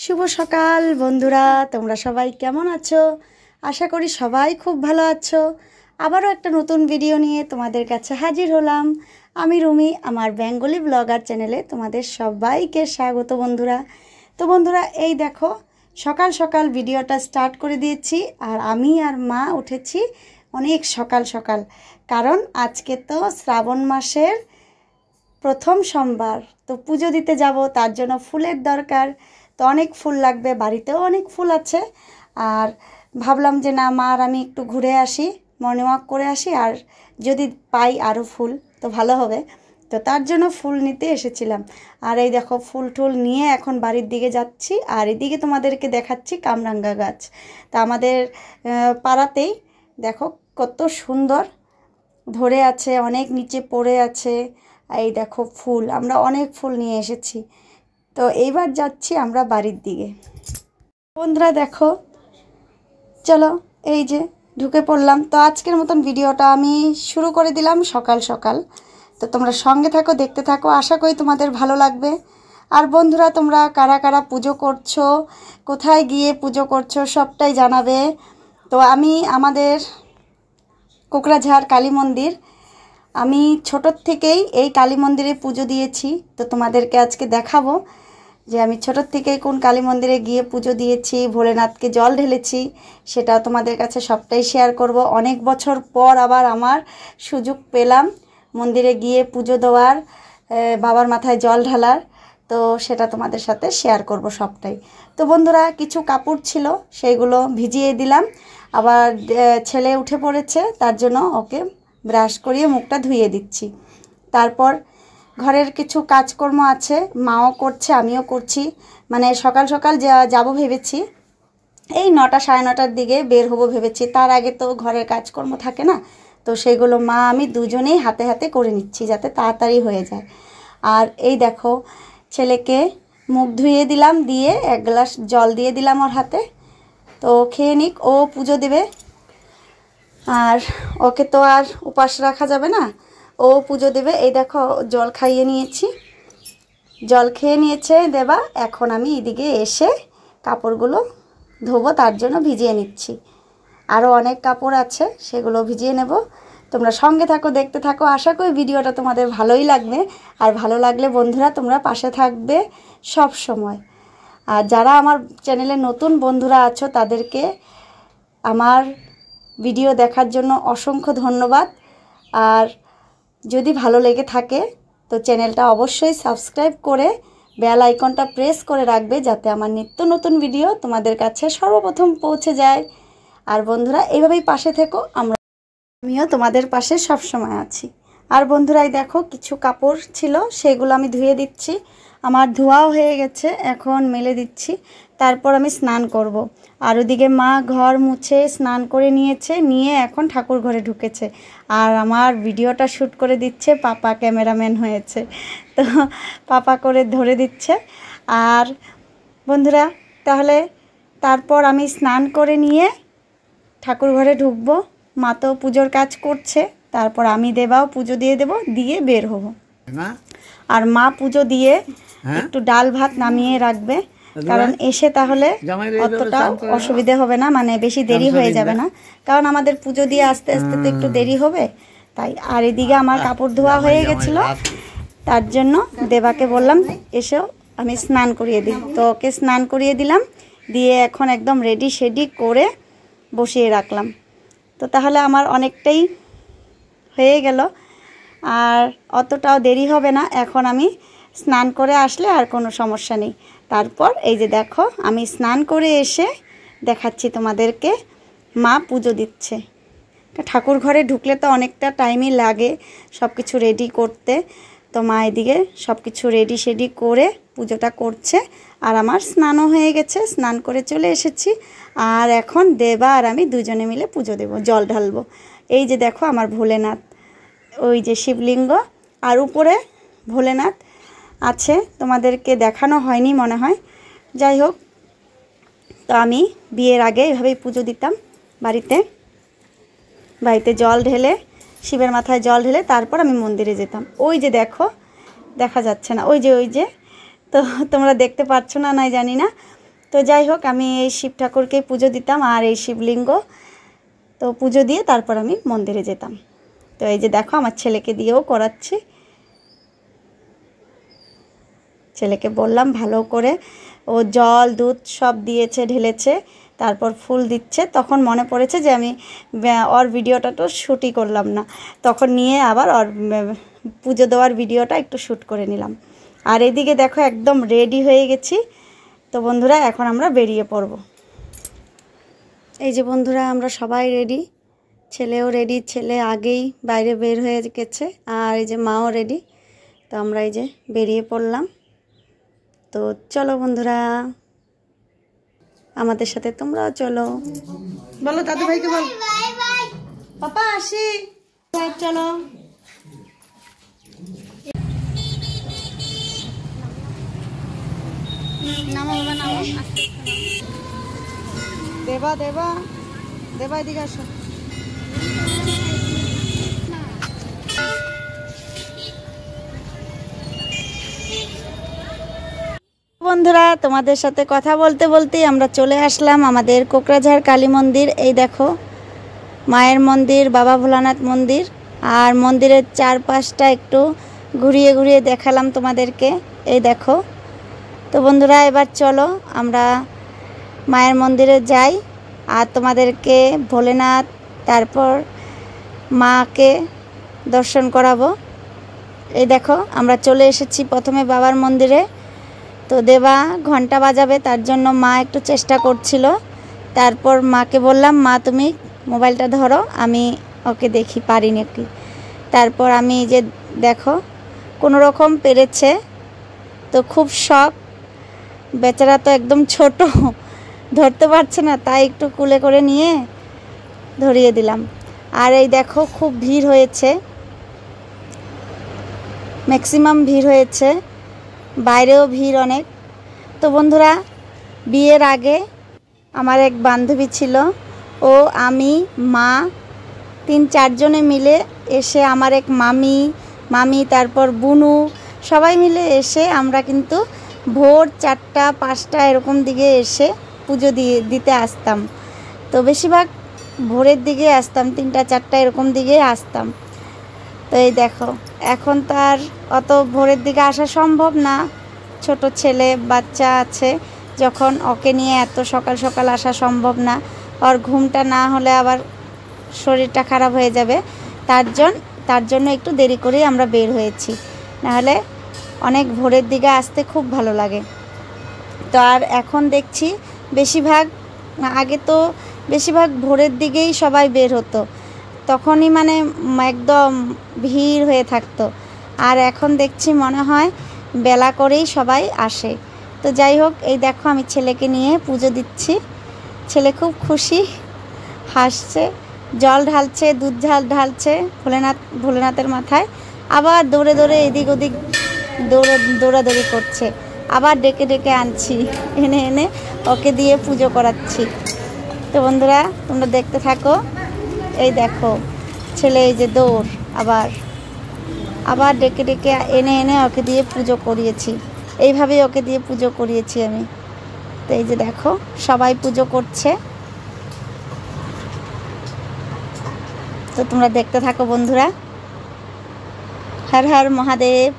শুভ সকাল বন্ধুরা, তোমরা সবাই কেমন আছো? আশা করি সবাই খুব ভালো আছো। আবারও একটা নতুন ভিডিও নিয়ে তোমাদের কাছে হাজির হলাম। আমি রুমি, আমার বেঙ্গলি ব্লগার চ্যানেলে তোমাদের সবাইকে স্বাগত বন্ধুরা। তো বন্ধুরা, এই দেখো সকাল সকাল ভিডিওটা স্টার্ট করে দিয়েছি। আর আমি আর মা উঠেছি অনেক সকাল সকাল, কারণ আজকে তো শ্রাবণ মাসের প্রথম সোমবার। তো পুজো দিতে যাব, তার জন্য ফুলের দরকার। তো অনেক ফুল লাগবে, বাড়িতেও অনেক ফুল আছে। আর ভাবলাম যে না, মা আর আমি একটু ঘুরে আসি, মর্নিং ওয়াক করে আসি, আর যদি পাই আরও ফুল তো ভালো হবে। তো তার জন্য ফুল নিতে এসেছিলাম। আর এই দেখো ফুল টুল নিয়ে এখন বাড়ির দিকে যাচ্ছি। আর এদিকে তোমাদেরকে দেখাচ্ছি কামরাঙ্গা গাছ। তা আমাদের পাড়াতেই দেখো কত সুন্দর ধরে আছে, অনেক নিচে পড়ে আছে। এই দেখো ফুল, আমরা অনেক ফুল নিয়ে এসেছি। তো এইবার যাচ্ছি আমরা বাড়ির দিকে। বন্ধুরা দেখো, চলো এই যে ঢুকে পড়লাম। তো আজকের মতন ভিডিওটা আমি শুরু করে দিলাম সকাল সকাল। তো তোমরা সঙ্গে থাকো, দেখতে থাকো, আশা করি তোমাদের ভালো লাগবে। আর বন্ধুরা, তোমরা কারা কারা পুজো করছো, কোথায় গিয়ে পুজো করছো, সবটাই জানাবে। তো আমি আমাদের কোকড়াঝাড় কালী মন্দির, আমি ছোটোর থেকেই এই কালী মন্দিরে পুজো দিয়েছি। তো তোমাদেরকে আজকে দেখাবো যে আমি ছোটোর থেকেই কোন কালী মন্দিরে গিয়ে পুজো দিয়েছি, ভোলেনাথকে জল ঢেলেছি, সেটা তোমাদের কাছে সবটাই শেয়ার করব। অনেক বছর পর আবার আমার সুযোগ পেলাম মন্দিরে গিয়ে পুজো দেওয়ার, বাবার মাথায় জল ঢালার। তো সেটা তোমাদের সাথে শেয়ার করব সবটাই। তো বন্ধুরা, কিছু কাপড় ছিল সেইগুলো ভিজিয়ে দিলাম। আবার ছেলে উঠে পড়েছে, তার জন্য ওকে ব্রাশ করিয়ে মুখটা ধুইয়ে দিচ্ছি। তারপর ঘরের কিছু কাজকর্ম আছে, মাও করছে আমিও করছি। মানে সকাল সকাল যাব ভেবেছি, এই 9টা সাড়ে 9টার দিকে বের হব ভেবেছি। তার আগে তো ঘরের কাজকর্ম থাকে না, তো সেইগুলো মা আমি দুজনেই হাতে হাতে করে নিচ্ছি যাতে তাড়াতাড়ি হয়ে যায়। আর এই দেখো ছেলেকে মুখ ধুইয়ে দিলাম, দিয়ে 1 গ্লাস জল দিয়ে দিলাম ওর হাতে। তো খেয়ে নিক, ও পুজো দেবে। আর ওকে তো আর উপাস রাখা যাবে না, ও পুজো দেবে। এই দেখো জল খাইয়ে নিয়েছি, জল খেয়ে নিয়েছে দেবা। এখন আমি এদিকে এসে কাপড়গুলো ধোবো, তার জন্য ভিজিয়ে নিচ্ছি। আরও অনেক কাপড় আছে, সেগুলো ভিজিয়ে নেব। তোমরা সঙ্গে থাকো, দেখতে থাকো, আশা করি ভিডিওটা তোমাদের ভালোই লাগবে। আর ভালো লাগলে বন্ধুরা তোমরা পাশে থাকবে সব সময়। আর যারা আমার চ্যানেলে নতুন বন্ধুরা আছো, তাদেরকে আমার ভিডিও দেখার জন্য অসংখ্য ধন্যবাদ। আর যদি ভালো লেগে থাকে তো চ্যানেলটা অবশ্যই সাবস্ক্রাইব করে বেল আইকনটা প্রেস করে রাখবে, যাতে আমার নিত্য নতুন ভিডিও তোমাদের কাছে সর্বপ্রথম পৌঁছে যায়। আর বন্ধুরা, এইভাবেই পাশে থেকো, আমিও তোমাদের পাশে সব সময় আছি। আর বন্ধুরাই দেখো কিছু কাপড় ছিল, সেগুলো আমি ধুয়ে দিচ্ছি। আমার ধোয়াও হয়ে গেছে, এখন মেলে দিচ্ছি। তারপর আমি স্নান করব। আর ওদিকে মা ঘর মুছে স্নান করে নিয়েছে, নিয়ে এখন ঠাকুর ঘরে ঢুকেছে। আর আমার ভিডিওটা শ্যুট করে দিচ্ছে পাপা, ক্যামেরাম্যান হয়েছে। তো পাপা করে ধরে দিচ্ছে। আর বন্ধুরা, তাহলে তারপর আমি স্নান করে নিয়ে ঠাকুর ঘরে ঢুকবো। মা তো পুজোর কাজ করছে, তারপর আমি দেবাও পুজো দিয়ে দেব, দিয়ে বের হব। আর মা পুজো দিয়ে একটু ডাল ভাত নামিয়ে রাখবে, কারণ এসে তাহলে অতটা অসুবিধে হবে না, মানে বেশি দেরি হয়ে যাবে না। কারণ আমাদের পুজো দিয়ে আস্তে আস্তে তো একটু দেরি হবে, তাই। আর এদিকে আমার কাপড় ধোয়া হয়ে গেছিলো, তার জন্য দেবাকে বললাম এসেও আমি স্নান করিয়ে দিই। তো ওকে স্নান করিয়ে দিলাম, দিয়ে এখন একদম রেডি শেডি করে বসিয়ে রাখলাম। তো তাহলে আমার অনেকটাই হয়ে গেল, আর অতটাও দেরি হবে না। এখন আমি স্নান করে আসলে আর কোনো সমস্যা নেই। তারপর এই যে দেখো, আমি স্নান করে এসে দেখাচ্ছি তোমাদেরকে, মা পুজো দিচ্ছে। ঠাকুর ঘরে ঢুকলে তো অনেকটা টাইমই লাগে সব কিছু রেডি করতে। তো মা এদিকে সব কিছু রেডি শেডি করে পুজোটা করছে। আর আমার স্নানও হয়ে গেছে, স্নান করে চলে এসেছি। আর এখন দেবা আর আমি দুজনে মিলে পুজো দেব, জল ঢালবো। এই যে দেখো আমার ভোলেনাথ, ওই যে শিবলিঙ্গ, আর উপরে ভোলেনাথ আছে, তোমাদেরকে দেখানো হয়নি মনে হয়। যাই হোক, তো আমি বিয়ের আগে এভাবেই পুজো দিতাম বাড়িতে। বাড়িতে জল ঢেলে, শিবের মাথায় জল ঢেলে তারপর আমি মন্দিরে যেতাম। ওই যে দেখো, দেখা যাচ্ছে না, ওই যে তো তোমরা দেখতে পাচ্ছ না নাই জানি না। তো যাই হোক, আমি এই শিব ঠাকুরকেই পুজো দিতাম আর এই শিবলিঙ্গ। তো পুজো দিয়ে তারপর আমি মন্দিরে যেতাম। তো এই যে দেখো, আমার ছেলেকে দিয়েও করাচ্ছি। ছেলেকে বললাম ভালো করে, ও জল দুধ সব দিয়েছে, ঢেলেছে, তারপর ফুল দিচ্ছে। তখন মনে পড়েছে যে আমি ওর ভিডিওটা তো শ্যুটই করলাম না, তখন নিয়ে আবার ওর পুজো দেওয়ার ভিডিওটা একটু শ্যুট করে নিলাম। আর এদিকে দেখো একদম রেডি হয়ে গেছি। তো বন্ধুরা এখন আমরা বেরিয়ে পড়ব। এই যে বন্ধুরা, আমরা সবাই রেডি, ছেলেও রেডি, ছেলে আগেই বাইরে বের হয়ে গেছে, আর এই যে মাও রেডি। তো আমরা এই যে বেরিয়ে পড়লাম। তো চলো বন্ধুরা, আমাদের সাথে তোমরাও চলো। বলো দাদু ভাইকে, বল পাপা আসি, চলো। নামো বাবা, নামো। দেবা দেবা দেবা, এদিকে আসো। বন্ধুরা, তোমাদের সাথে কথা বলতে বলতেই আমরা চলে আসলাম আমাদের কোকরাঝাড় কালী মন্দির। এই দেখো, মায়ের মন্দির, বাবা ভোলানাথ মন্দির, আর মন্দিরের চারপাশটা একটু ঘুরিয়ে ঘুরিয়ে দেখালাম তোমাদেরকে। এই দেখো। তো বন্ধুরা, এবার চলো আমরা মায়ের মন্দিরে যাই আর তোমাদেরকে ভোলেনাথ, তারপর মাকে দর্শন করাবো। এই দেখো, আমরা চলে এসেছি প্রথমে বাবার মন্দিরে। তো দেবা ঘন্টা বাজাবে, তার জন্য মা একটু চেষ্টা করছিল। তারপর মাকে বললাম, মা তুমি মোবাইলটা ধরো, আমি ওকে দেখি পারি নাকি। তারপর আমি যে দেখো কোনো রকম পেরেছে। তো খুব শখ, বেচারা তো একদম ছোট, ধরতে পারছে না, তাই একটু কুলে করে নিয়ে ধরিয়ে দিলাম। আর এই দেখো, খুব ভিড় হয়েছে, ম্যাক্সিমাম ভিড় হয়েছে, বাইরেও ভিড় অনেক। তো বন্ধুরা, বিয়ের আগে আমার এক বান্ধবী ছিল, ও আমি মা 3-4 জনে মিলে এসে, আমার এক মামি তারপর বুনু, সবাই মিলে এসে আমরা কিন্তু ভোর 4টা-5টা এরকম দিকে এসে পুজো দিতে আসতাম। তো বেশিরভাগ ভোরের দিকে আসতাম, 3টা-4টা এরকম দিকে আসতাম। তো এই দেখো, এখন তো আর অত ভোরের দিকে আসা সম্ভব না, ছোট ছেলে বাচ্চা আছে, যখন ওকে নিয়ে এত সকাল সকাল আসা সম্ভব না। ওর ঘুমটা না হলে আবার শরীরটা খারাপ হয়ে যাবে। তার জন্য একটু দেরি করেই আমরা বের হয়েছি, নাহলে অনেক ভোরের দিকে আসতে খুব ভালো লাগে। তো আর এখন দেখছি আগে তো বেশিরভাগ ভোরের দিকেই সবাই বের হতো, তখনই মানে একদম ভিড় হয়ে থাকতো। আর এখন দেখছি মনে হয় বেলা করেই সবাই আসে। তো যাই হোক, এই দেখো আমি ছেলেকে নিয়ে পুজো দিচ্ছি। ছেলে খুব খুশি, হাসছে, জল ঢালছে, দুধ ঢালছে ভোলেনাথের মাথায়, আবার দৌড়ে দৌড়ে এদিক ওদিক দৌড়াদৌড়ি করছে, আবার ডেকে ডেকে আনছি, এনে ওকে দিয়ে পুজো করাচ্ছি। তো বন্ধুরা, তোমরা দেখতে থাকো। এই দেখো, ছেলে এই যে দৌড়, আবার ডেকে ডেকে এনে ওকে দিয়ে পুজো করিয়েছি। এইভাবেই ওকে দিয়ে পুজো করিয়েছি আমি। তো এই যে দেখো, সবাই পুজো করছে। তো তোমরা দেখতে থাকো বন্ধুরা। হর হর মহাদেব।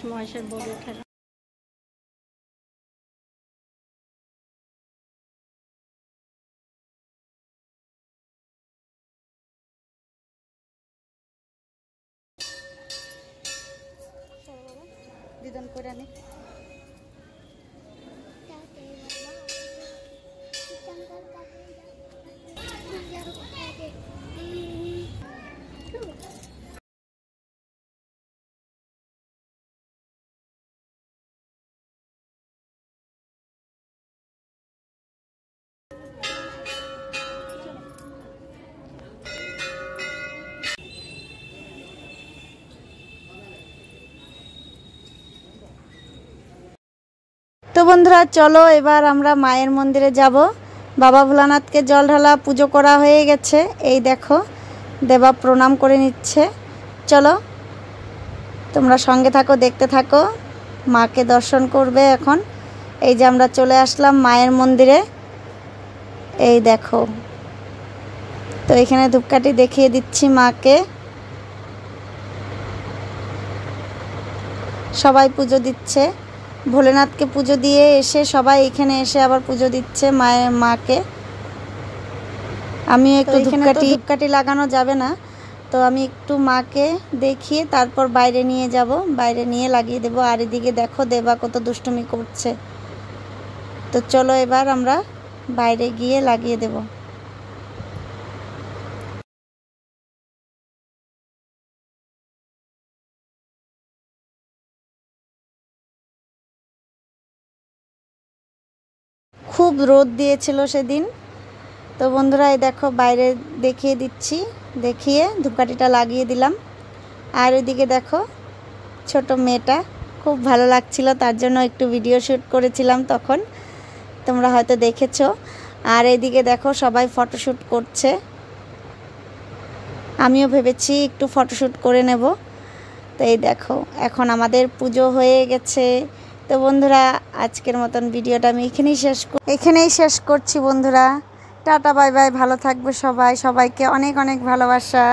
মহেশের বউ খেলা। নিবেদন করে নি। তো বন্ধুরা চলো এবার আমরা মায়ের মন্দিরে যাব। বাবা ভোলানাথকে জল ঢালা পুজো করা হয়ে গেছে। এই দেখো দেবা প্রণাম করে নিচ্ছে। চলো তোমরা সঙ্গে থাকো, দেখতে থাকো, মাকে দর্শন করবে এখন। এই যে আমরা চলে আসলাম মায়ের মন্দিরে। এই দেখো, তো এখানে ধূপকাঠি দেখিয়ে দিচ্ছি মাকে। সবাই পুজো দিচ্ছে, ভোলেনাথকে পুজো দিয়ে এসে সবাই এখানে এসে আবার পুজো দিচ্ছে মাকে। আমি একটু ধূপকাঠি লাগানো যাবে না, তো আমি একটু মাকে দেখিয়ে তারপর বাইরে নিয়ে যাব, বাইরে নিয়ে লাগিয়ে দেব। আর এদিকে দেখো দেবা কত দুষ্টুমি করছে। তো চলো এবার আমরা বাইরে গিয়ে লাগিয়ে দেব। খুব রোদ দিয়েছিল সেদিন। তো বন্ধুরা এই দেখো বাইরে দেখিয়ে দিচ্ছি, দেখিয়ে ধূপকাঠিটা লাগিয়ে দিলাম। আর ওইদিকে দেখো ছোট মেয়েটা, খুব ভালো লাগছিল, তার জন্য একটু ভিডিও শ্যুট করেছিলাম তখন, তোমরা হয়তো দেখেছো। আর এইদিকে দেখো সবাই ফটোশ্যুট করছে, আমিও ভেবেছি একটু ফটোশ্যুট করে নেব। তো এই দেখো এখন আমাদের পুজো হয়ে গেছে। তো বন্ধুরা আজকের মতন ভিডিওটা আমি এখানেই শেষ করছি বন্ধুরা। টাটা বাই বাই, ভালো থাকবে সবাই, সবাইকে অনেক অনেক ভালোবাসা।